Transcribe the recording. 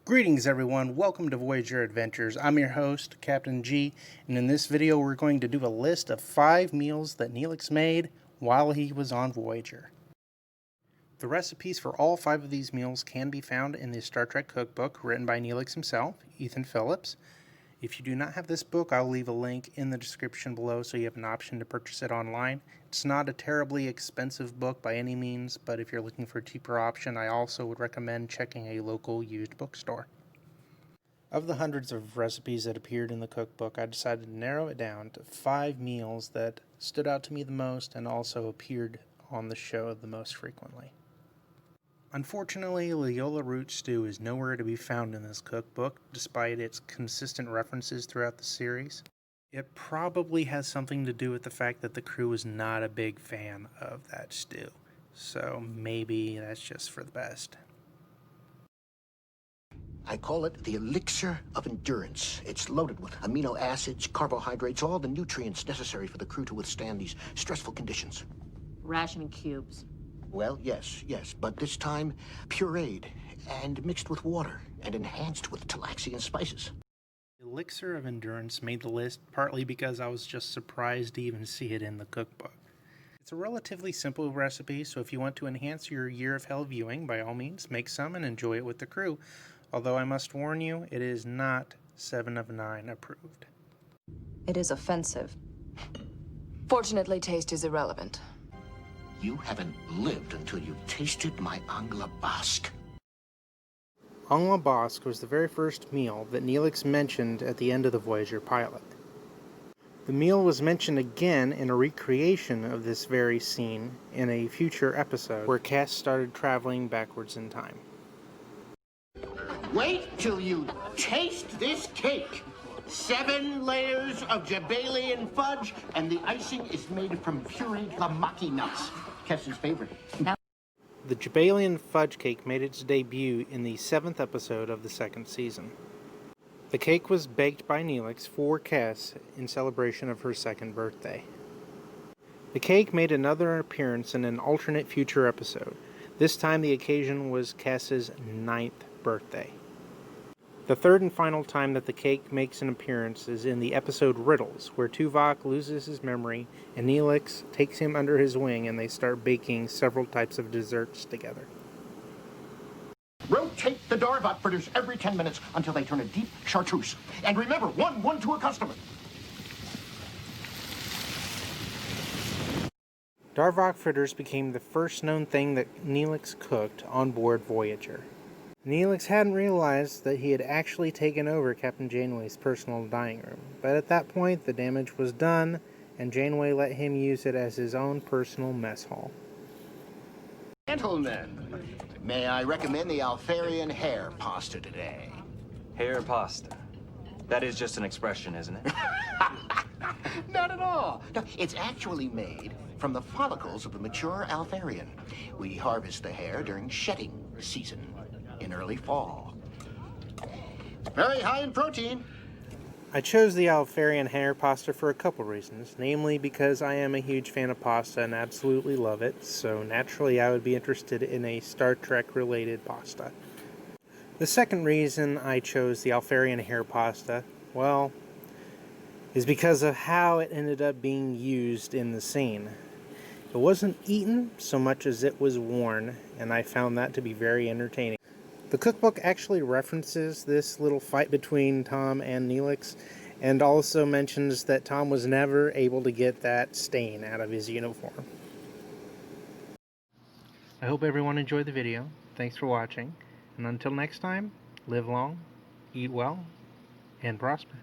Greetings everyone, welcome to Voyager Adventures. I'm your host, Captain G, and in this video we're going to do a list of 5 meals that Neelix made while he was on Voyager. The recipes for all 5 of these meals can be found in the Star Trek cookbook written by Neelix himself, Ethan Phillips. If you do not have this book, I'll leave a link in the description below so you have an option to purchase it online. It's not a terribly expensive book by any means, but if you're looking for a cheaper option, I also would recommend checking a local used bookstore. Of the hundreds of recipes that appeared in the cookbook, I decided to narrow it down to 5 meals that stood out to me the most and also appeared on the show the most frequently. Unfortunately, Leola root stew is nowhere to be found in this cookbook, despite its consistent references throughout the series. It probably has something to do with the fact that the crew was not a big fan of that stew, so maybe that's just for the best. I call it the elixir of endurance. It's loaded with amino acids, carbohydrates, all the nutrients necessary for the crew to withstand these stressful conditions. Ration cubes. Well, yes, but this time pureed and mixed with water and enhanced with Talaxian spices. Elixir of Endurance made the list partly because I was just surprised to even see it in the cookbook. It's a relatively simple recipe, so if you want to enhance your Year of Hell viewing, by all means, make some and enjoy it with the crew. Although I must warn you, it is not 7 of 9 approved. It is offensive. Fortunately, taste is irrelevant. You haven't lived until you've tasted my Angla Basque. Angla Basque was the very first meal that Neelix mentioned at the end of the Voyager pilot. The meal was mentioned again in a recreation of this very scene in a future episode where Cass started traveling backwards in time. Wait till you taste this cake. 7 layers of Jabalian fudge, and the icing is made from pureed lamaki nuts. Kess's favorite. The Jabalian fudge cake made its debut in the 7th episode of the 2nd season. The cake was baked by Neelix for Cass in celebration of her 2nd birthday. The cake made another appearance in an alternate future episode. This time the occasion was Cass's 9th birthday. The third and final time that the cake makes an appearance is in the episode Riddles, where Tuvok loses his memory and Neelix takes him under his wing and they start baking several types of desserts together. Rotate the Darvok fritters every 10 minutes until they turn a deep chartreuse. And remember, one to a customer. Darvok fritters became the first known thing that Neelix cooked on board Voyager. Neelix hadn't realized that he had actually taken over Captain Janeway's personal dining room, but at that point the damage was done, and Janeway let him use it as his own personal mess hall. Gentlemen, may I recommend the Alfarian hair pasta today? Hair pasta. That is just an expression, isn't it? Not at all. No, it's actually made from the follicles of the mature Alfarian. We harvest the hair during shedding season in early fall. Very high in protein. I chose the Alfarian hair pasta for a couple reasons, namely because I am a huge fan of pasta and absolutely love it, so naturally I would be interested in a Star Trek related pasta. The second reason I chose the Alfarian hair pasta, well, is because of how it ended up being used in the scene. It wasn't eaten so much as it was worn, and I found that to be very entertaining. The cookbook actually references this little fight between Tom and Neelix, and also mentions that Tom was never able to get that stain out of his uniform. I hope everyone enjoyed the video. Thanks for watching, and until next time, live long, eat well, and prosper.